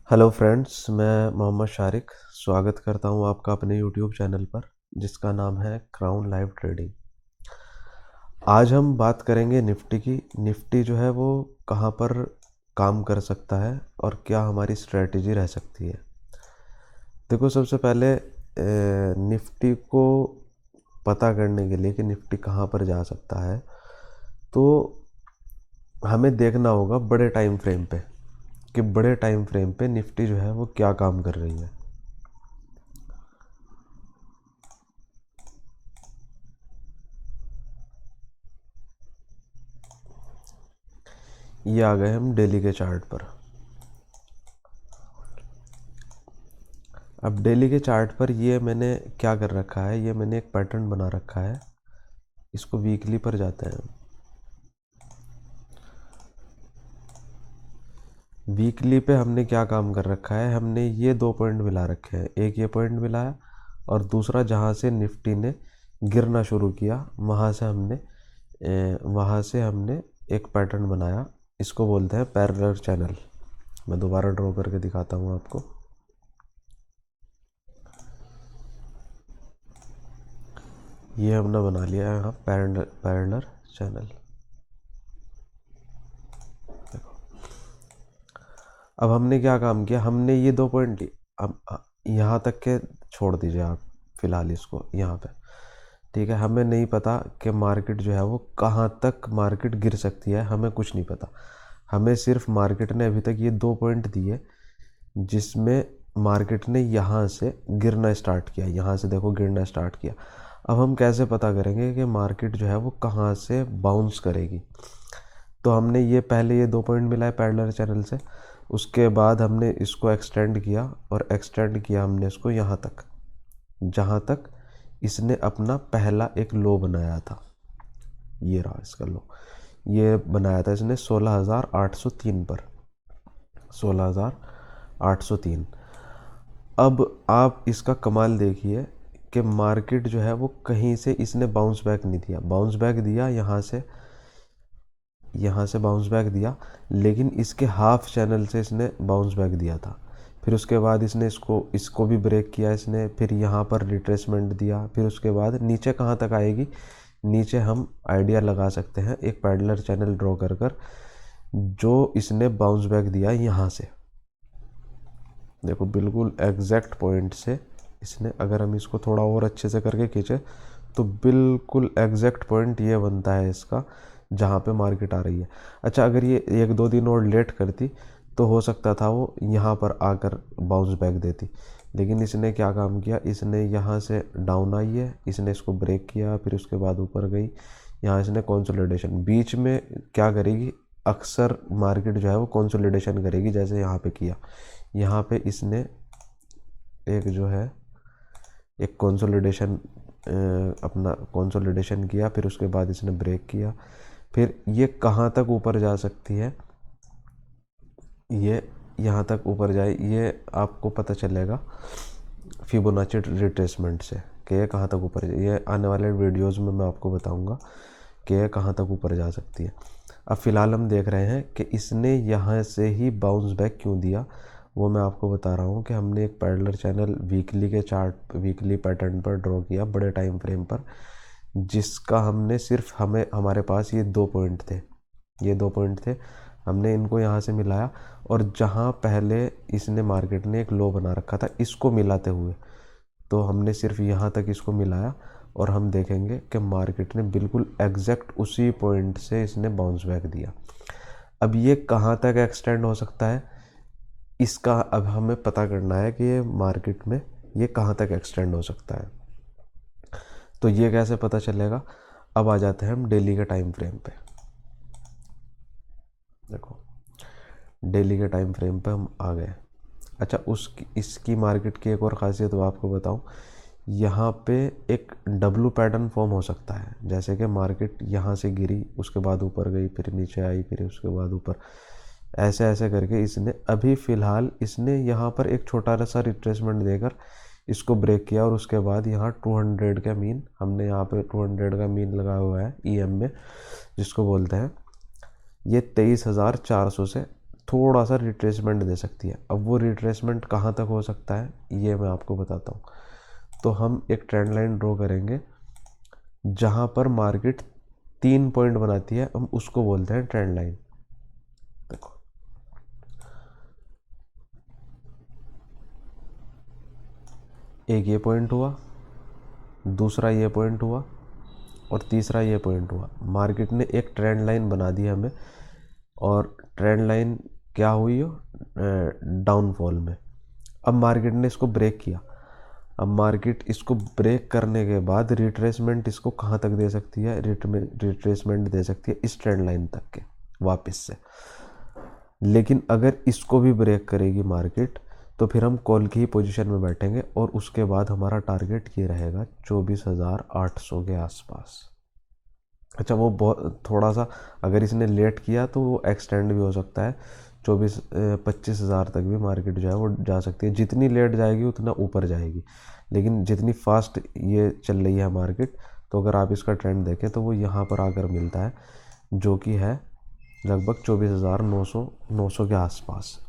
Hello friends, मैं मोहम्मद शारिक स्वागत करता हूं आपका अपने यूट्यूब चैनल पर जिसका नाम है क्राउन लाइव ट्रेडिंग। आज हम बात करेंगे निफ्टी की। निफ्टी जो है वो कहां पर काम कर सकता है और क्या हमारी स्ट्रेटजी रह सकती है। देखो, सबसे पहले निफ्टी को पता करने के लिए कि निफ्टी कहां पर जा सकता है तो हमें देखना होगा बड़े टाइम फ्रेम पे कि बड़े टाइम फ्रेम पे निफ्टी जो है वो क्या काम कर रही है। ये आ गए हम डेली के चार्ट पर। अब डेली के चार्ट पर ये मैंने क्या कर रखा है, ये मैंने एक पैटर्न बना रखा है। इसको वीकली पर जाते हैं। वीकली पे हमने क्या काम कर रखा है, हमने ये दो पॉइंट मिला रखे हैं। एक ये पॉइंट मिलाया और दूसरा जहाँ से निफ्टी ने गिरना शुरू किया वहाँ से हमने एक पैटर्न बनाया। इसको बोलते हैं पैरेलल चैनल। मैं दोबारा ड्रॉ करके दिखाता हूँ आपको। ये हमने बना लिया है यहाँ पैरेलल चैनल। अब हमने क्या काम किया, हमने ये दो पॉइंट अब यहाँ तक के छोड़ दीजिए आप फिलहाल इसको यहाँ पे। ठीक है, हमें नहीं पता कि मार्केट जो है वो कहाँ तक मार्केट गिर सकती है, हमें कुछ नहीं पता। हमें सिर्फ मार्केट ने अभी तक ये दो पॉइंट दिए जिसमें मार्केट ने यहाँ से गिरना स्टार्ट किया। यहाँ से देखो गिरना स्टार्ट किया। अब हम कैसे पता करेंगे कि मार्केट जो है वो कहाँ से बाउंस करेगी। तो हमने ये पहले ये दो पॉइंट मिला है पैरेलल चैनल से। उसके बाद हमने इसको एक्सटेंड किया और एक्सटेंड किया हमने इसको यहाँ तक, जहाँ तक इसने अपना पहला एक लो बनाया था। ये रहा इसका लो, ये बनाया था इसने 16,803 पर, 16,803। अब आप इसका कमाल देखिए कि मार्केट जो है वो कहीं से इसने बाउंस बैक नहीं दिया। बाउंस बैक दिया यहाँ से बाउंस बैक दिया, लेकिन इसके हाफ चैनल से इसने बाउंस बैक दिया था। फिर उसके बाद इसने इसको भी ब्रेक किया इसने, फिर यहाँ पर रिट्रेसमेंट दिया। फिर उसके बाद नीचे कहाँ तक आएगी, नीचे हम आइडिया लगा सकते हैं एक पैरेलल चैनल ड्रॉ कर जो इसने बाउंस बैक दिया यहाँ से। देखो बिल्कुल एग्जैक्ट पॉइंट से इसने, अगर हम इसको थोड़ा और अच्छे से करके खींचे तो बिल्कुल एग्जैक्ट पॉइंट ये बनता है इसका जहाँ पे मार्केट आ रही है। अच्छा, अगर ये एक दो दिन और लेट करती तो हो सकता था वो यहाँ पर आकर बाउंस बैक देती, लेकिन इसने क्या काम किया, इसने यहाँ से डाउन आई है, इसने इसको ब्रेक किया, फिर उसके बाद ऊपर गई। यहाँ इसने कंसोलिडेशन बीच में क्या करेगी, अक्सर मार्केट जो है वो कंसोलिडेशन करेगी, जैसे यहाँ पे किया। यहाँ पे इसने एक जो है एक कंसोलिडेशन अपना कंसोलिडेशन किया, फिर उसके बाद इसने ब्रेक किया। फिर ये कहाँ तक ऊपर जा सकती है, ये यहाँ तक ऊपर जाए, ये आपको पता चलेगा फिबोनाची रिट्रेसमेंट से कि ये कहाँ तक ऊपर जाए। ये आने वाले वीडियोस में मैं आपको बताऊंगा कि ये कहाँ तक ऊपर जा सकती है। अब फ़िलहाल हम देख रहे हैं कि इसने यहाँ से ही बाउंस बैक क्यों दिया, वो मैं आपको बता रहा हूँ कि हमने एक पैरेलल चैनल वीकली के चार्ट, वीकली पैटर्न पर ड्रॉ किया बड़े टाइम फ्रेम पर, जिसका हमने सिर्फ हमारे पास ये दो पॉइंट थे। ये दो पॉइंट थे, हमने इनको यहाँ से मिलाया और जहाँ पहले इसने मार्केट ने एक लो बना रखा था इसको मिलाते हुए, तो हमने सिर्फ यहाँ तक इसको मिलाया और हम देखेंगे कि मार्केट ने बिल्कुल एग्जैक्ट उसी पॉइंट से इसने बाउंस बैक दिया। अब ये कहाँ तक एक्सटेंड हो सकता है, इसका अब हमें पता करना है कि ये मार्केट में ये कहाँ तक एक्सटेंड हो सकता है। तो ये कैसे पता चलेगा, अब आ जाते हैं हम डेली के टाइम फ्रेम पे। देखो डेली के टाइम फ्रेम पे हम आ गए। अच्छा, इसकी मार्केट की एक और ख़ासियत वो आपको बताऊं, यहाँ पे एक डब्लू पैटर्न फॉर्म हो सकता है। जैसे कि मार्केट यहाँ से गिरी, उसके बाद ऊपर गई, फिर नीचे आई, फिर उसके बाद ऊपर, ऐसे ऐसे करके इसने अभी फ़िलहाल इसने यहाँ पर एक छोटा सा रिट्रेसमेंट देकर इसको ब्रेक किया और उसके बाद यहाँ 200 का मीन, हमने यहाँ पे 200 का मीन लगाया हुआ है ईएम में, जिसको बोलते हैं, ये 23,400 से थोड़ा सा रिट्रेसमेंट दे सकती है। अब वो रिट्रेसमेंट कहाँ तक हो सकता है ये मैं आपको बताता हूँ। तो हम एक ट्रेंड लाइन ड्रॉ करेंगे जहाँ पर मार्केट 3 पॉइंट बनाती है, हम उसको बोलते हैं ट्रेंड लाइन। देखो एक ये पॉइंट हुआ, दूसरा ये पॉइंट हुआ और तीसरा ये पॉइंट हुआ। मार्केट ने एक ट्रेंड लाइन बना दी हमें, और ट्रेंड लाइन क्या हुई हो डाउनफॉल में। अब मार्केट ने इसको ब्रेक किया। अब मार्केट इसको ब्रेक करने के बाद रिट्रेसमेंट इसको कहाँ तक दे सकती है, रिट्रेसमेंट दे सकती है इस ट्रेंड लाइन तक के वापस से। लेकिन अगर इसको भी ब्रेक करेगी मार्केट तो फिर हम कॉल की ही पोजीशन में बैठेंगे, और उसके बाद हमारा टारगेट ये रहेगा 24,800 के आसपास। अच्छा, वो बहुत थोड़ा सा अगर इसने लेट किया तो वो एक्सटेंड भी हो सकता है, 25,000 तक भी मार्केट जो है वो जा सकती है। जितनी लेट जाएगी उतना ऊपर जाएगी, लेकिन जितनी फास्ट ये चल रही है मार्केट, तो अगर आप इसका ट्रेंड देखें तो वो यहाँ पर आकर मिलता है, जो कि है लगभग 24,900 के आसपास।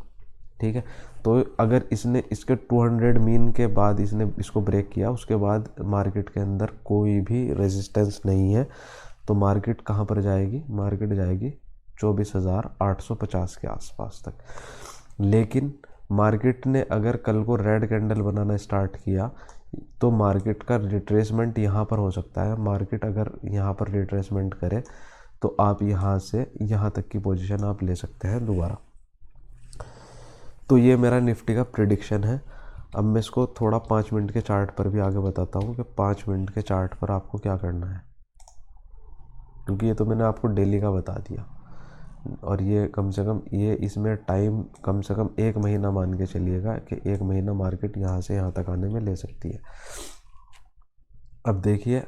ठीक है, तो अगर इसने इसके 200 मीन के बाद इसने इसको ब्रेक किया, उसके बाद मार्केट के अंदर कोई भी रेजिस्टेंस नहीं है, तो मार्केट कहाँ पर जाएगी, मार्केट जाएगी 24,850 के आसपास तक। लेकिन मार्केट ने अगर कल को रेड कैंडल बनाना स्टार्ट किया तो मार्केट का रिट्रेसमेंट यहाँ पर हो सकता है। मार्केट अगर यहाँ पर रिट्रेसमेंट करे तो आप यहाँ से यहाँ तक की पोजीशन आप ले सकते हैं दोबारा। तो ये मेरा निफ्टी का प्रिडिक्शन है। अब मैं इसको थोड़ा 5 मिनट के चार्ट पर भी आगे बताता हूँ कि 5 मिनट के चार्ट पर आपको क्या करना है, क्योंकि ये तो मैंने आपको डेली का बता दिया, और ये कम से कम ये इसमें टाइम कम से कम 1 महीना मान के चलिएगा कि 1 महीना मार्केट यहाँ से यहाँ तक आने में ले सकती है। अब देखिए,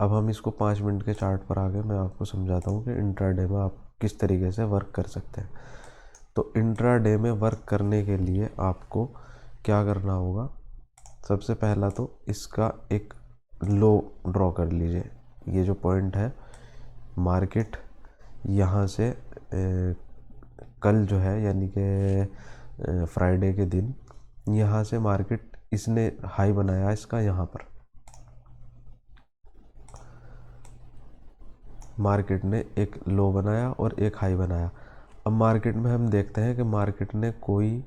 अब हम इसको 5 मिनट के चार्ट पर आ गए। मैं आपको समझाता हूँ कि इंट्राडे में आप किस तरीके से वर्क कर सकते हैं। तो इंट्राडे में वर्क करने के लिए आपको क्या करना होगा, सबसे पहला तो इसका एक लो ड्रॉ कर लीजिए। ये जो पॉइंट है, मार्केट यहाँ से कल जो है यानी कि फ्राइडे के दिन यहाँ से मार्केट इसने हाई बनाया इसका, यहाँ पर मार्केट ने एक लो बनाया और एक हाई बनाया। अब मार्केट में हम देखते हैं कि मार्केट ने कोई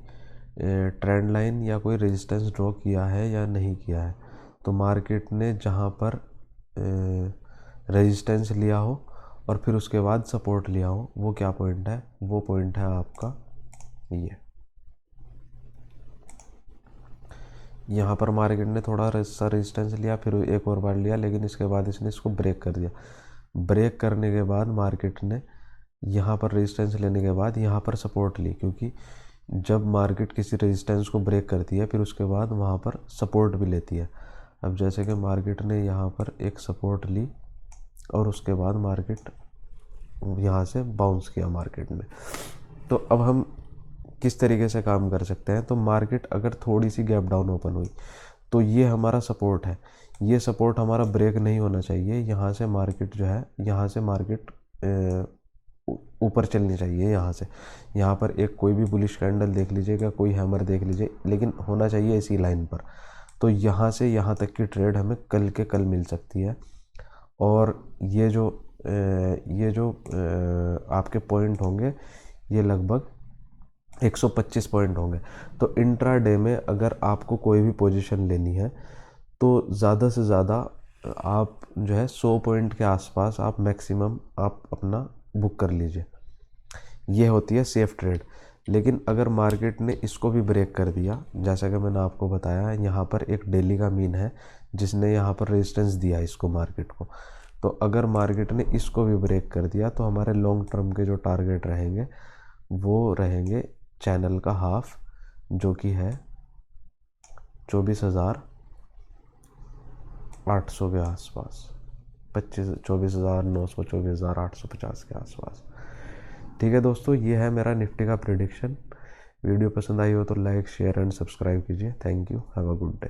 ट्रेंड लाइन या कोई रेजिस्टेंस ड्रॉ किया है या नहीं किया है। तो मार्केट ने जहाँ पर रेजिस्टेंस लिया हो और फिर उसके बाद सपोर्ट लिया हो, वो क्या पॉइंट है, वो पॉइंट है आपका ये। यहाँ पर मार्केट ने थोड़ा सा रेजिस्टेंस लिया, फिर एक और बार लिया, लेकिन इसके बाद इसने इसको ब्रेक कर दिया। ब्रेक करने के बाद मार्केट ने यहाँ पर रेजिस्टेंस लेने के बाद यहाँ पर सपोर्ट ली, क्योंकि जब मार्केट किसी रेजिस्टेंस को ब्रेक करती है फिर उसके बाद वहाँ पर सपोर्ट भी लेती है। अब जैसे कि मार्केट ने यहाँ पर एक सपोर्ट ली और उसके बाद मार्केट यहाँ से बाउंस किया मार्केट ने। तो अब हम किस तरीके से काम कर सकते हैं, तो मार्केट अगर थोड़ी सी गैप डाउन ओपन हुई तो ये हमारा सपोर्ट है, ये सपोर्ट हमारा ब्रेक नहीं होना चाहिए। यहाँ से मार्केट जो है, यहाँ से मार्केट ऊपर चलनी चाहिए। यहाँ से यहाँ पर एक कोई भी बुलिश कैंडल देख लीजिएगा, कोई हैमर देख लीजिए, लेकिन होना चाहिए इसी लाइन पर। तो यहाँ से यहाँ तक की ट्रेड हमें कल के कल मिल सकती है। और ये जो आपके पॉइंट होंगे ये लगभग 125 पॉइंट होंगे। तो इंट्राडे में अगर आपको कोई भी पोजीशन लेनी है तो ज़्यादा से ज़्यादा आप जो है 100 पॉइंट के आसपास आप मैक्सिमम आप अपना बुक कर लीजिए, ये होती है सेफ ट्रेड। लेकिन अगर मार्केट ने इसको भी ब्रेक कर दिया, जैसा कि मैंने आपको बताया, यहाँ पर एक डेली का मीन है जिसने यहाँ पर रेजिस्टेंस दिया इसको मार्केट को, तो अगर मार्केट ने इसको भी ब्रेक कर दिया तो हमारे लॉन्ग टर्म के जो टारगेट रहेंगे वो रहेंगे चैनल का हाफ, जो कि है 24,800 के आसपास, 24,900 24,850 के आसपास। ठीक है दोस्तों, ये है मेरा निफ्टी का प्रेडिक्शन। वीडियो पसंद आई हो तो लाइक शेयर एंड सब्सक्राइब कीजिए। Thank you, have a good day.